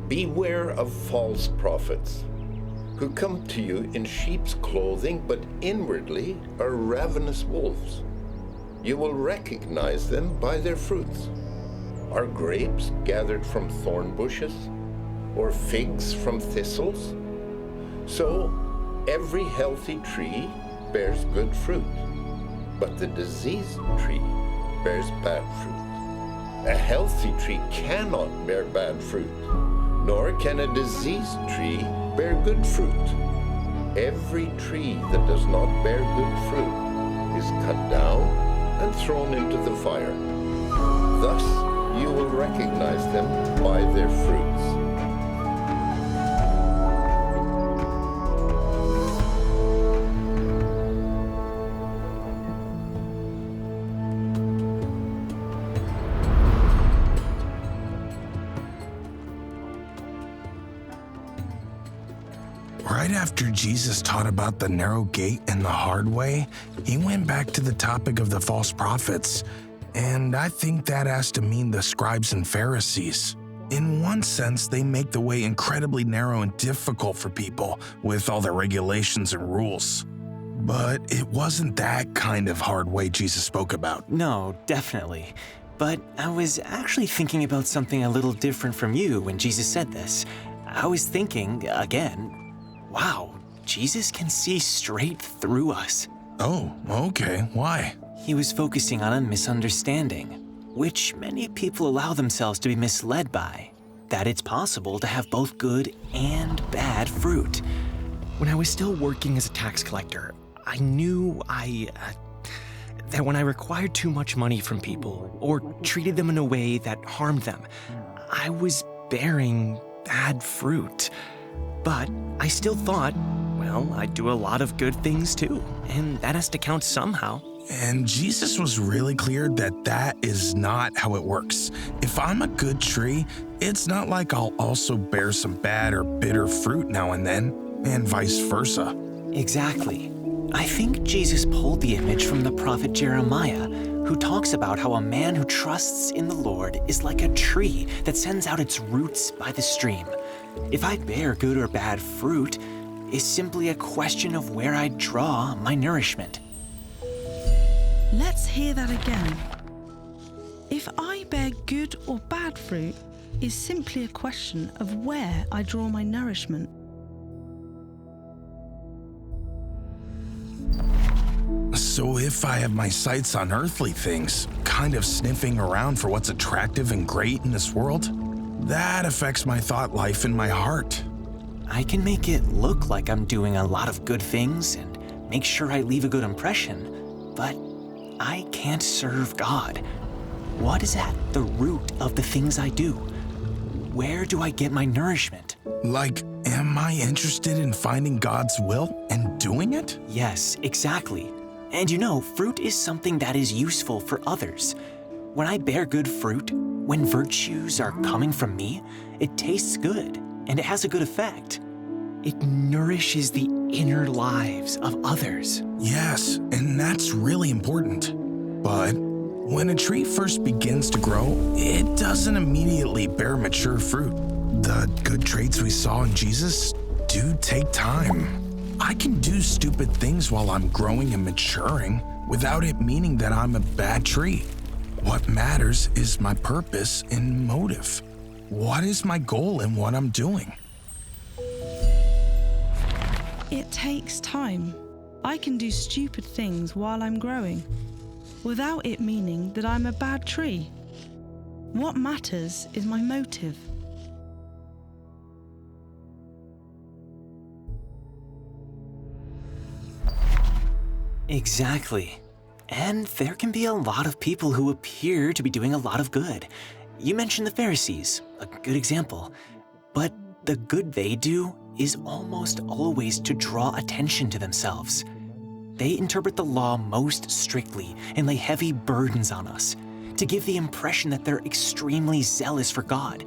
Beware of false prophets, who come to you in sheep's clothing, but inwardly are ravenous wolves. You will recognize them by their fruits. Are grapes gathered from thorn bushes, or figs from thistles? So every healthy tree bears good fruit, but the diseased tree bears bad fruit. A healthy tree cannot bear bad fruit, nor can a diseased tree bear good fruit. Every tree that does not bear good fruit is cut down and thrown into the fire. Thus you will recognize them by their fruits. Right after Jesus taught about the narrow gate and the hard way, he went back to the topic of the false prophets. And I think that has to mean the scribes and Pharisees. In one sense, they make the way incredibly narrow and difficult for people with all their regulations and rules. But it wasn't that kind of hard way Jesus spoke about. No, definitely. But I was actually thinking about something a little different from you when Jesus said this. I was thinking, again, wow, Jesus can see straight through us. Oh, okay. Why? He was focusing on a misunderstanding, which many people allow themselves to be misled by, that it's possible to have both good and bad fruit. When I was still working as a tax collector, I knew that when I required too much money from people or treated them in a way that harmed them, I was bearing bad fruit. But I still thought, well, I do a lot of good things too, and that has to count somehow. And Jesus was really clear that that is not how it works. If I'm a good tree, it's not like I'll also bear some bad or bitter fruit now and then, and vice versa. Exactly. I think Jesus pulled the image from the prophet Jeremiah, who talks about how a man who trusts in the Lord is like a tree that sends out its roots by the stream. If I bear good or bad fruit, is simply a question of where I draw my nourishment. Let's hear that again. If I bear good or bad fruit, is simply a question of where I draw my nourishment. So if I have my sights on earthly things, kind of sniffing around for what's attractive and great in this world, that affects my thought life and my heart. I can make it look like I'm doing a lot of good things and make sure I leave a good impression, but I can't serve God. What is at the root of the things I do? Where do I get my nourishment? Like, am I interested in finding God's will and doing it? Yes, exactly. And you know, fruit is something that is useful for others. When I bear good fruit, when virtues are coming from me, it tastes good and it has a good effect. It nourishes the inner lives of others. Yes, and that's really important. But when a tree first begins to grow, it doesn't immediately bear mature fruit. The good traits we saw in Jesus do take time. I can do stupid things while I'm growing and maturing without it meaning that I'm a bad tree. What matters is my purpose and motive. What is my goal in what I'm doing? It takes time. I can do stupid things while I'm growing, without it meaning that I'm a bad tree. What matters is my motive. Exactly. And there can be a lot of people who appear to be doing a lot of good. You mentioned the Pharisees, a good example. But the good they do is almost always to draw attention to themselves. They interpret the law most strictly and lay heavy burdens on us to give the impression that they're extremely zealous for God.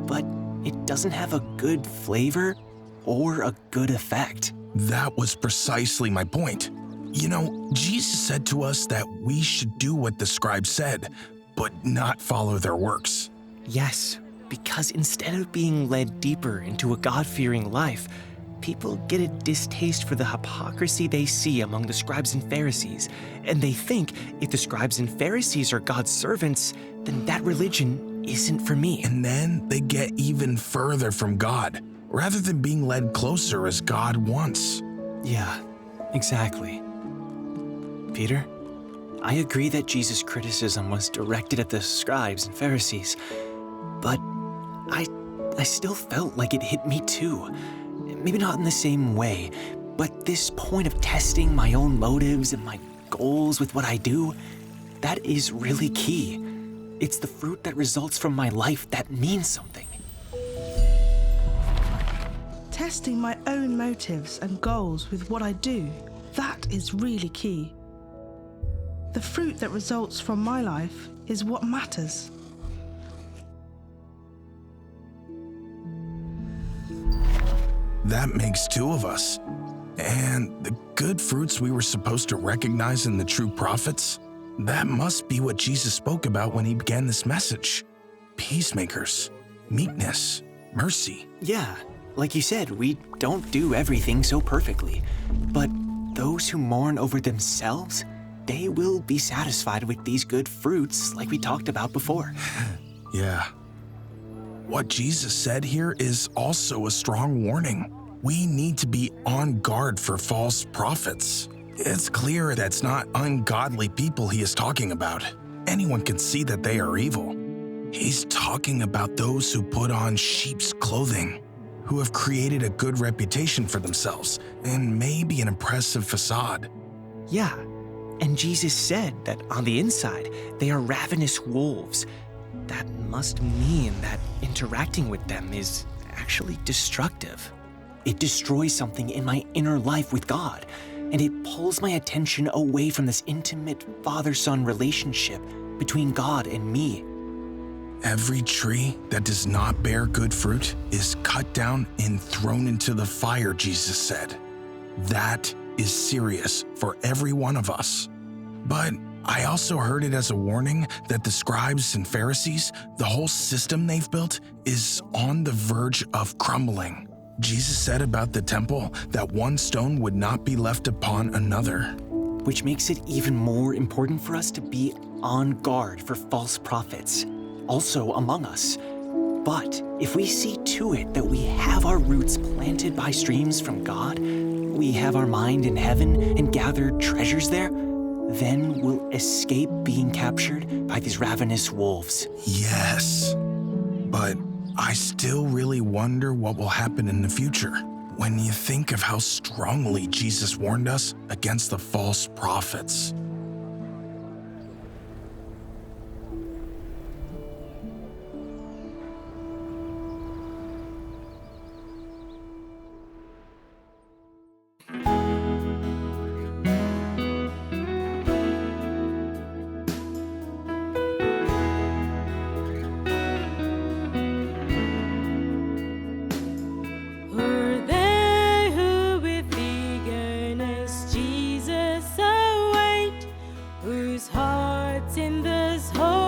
But it doesn't have a good flavor or a good effect. That was precisely my point. You know, Jesus said to us that we should do what the scribes said, but not follow their works. Yes, because instead of being led deeper into a God-fearing life, people get a distaste for the hypocrisy they see among the scribes and Pharisees, and they think if the scribes and Pharisees are God's servants, then that religion isn't for me. And then they get even further from God, rather than being led closer as God wants. Yeah, exactly. Peter, I agree that Jesus' criticism was directed at the scribes and Pharisees, but I still felt like it hit me too. Maybe not in the same way, but this point of testing my own motives and my goals with what I do, that is really key. It's the fruit that results from my life that means something. Testing my own motives and goals with what I do, that is really key. The fruit that results from my life is what matters. That makes two of us. And the good fruits we were supposed to recognize in the true prophets, that must be what Jesus spoke about when he began this message. Peacemakers, meekness, mercy. Yeah, like you said, we don't do everything so perfectly, but those who mourn over themselves, they will be satisfied with these good fruits like we talked about before. Yeah. What Jesus said here is also a strong warning. We need to be on guard for false prophets. It's clear that's not ungodly people he is talking about. Anyone can see that they are evil. He's talking about those who put on sheep's clothing, who have created a good reputation for themselves and maybe an impressive facade. Yeah, and Jesus said that on the inside, they are ravenous wolves. That must mean that interacting with them is actually destructive. It destroys something in my inner life with God, and it pulls my attention away from this intimate father-son relationship between God and me. Every tree that does not bear good fruit is cut down and thrown into the fire, Jesus said. That is serious for every one of us. But I also heard it as a warning that the scribes and Pharisees, the whole system they've built, is on the verge of crumbling. Jesus said about the temple that one stone would not be left upon another. Which makes it even more important for us to be on guard for false prophets, also among us. But if we see to it that we have our roots planted by streams from God, we have our mind in heaven and gathered treasures there, then we'll escape being captured by these ravenous wolves. Yes, but I still really wonder what will happen in the future when you think of how strongly Jesus warned us against the false prophets. For they who with eagerness Jesus await, whose hearts in this hope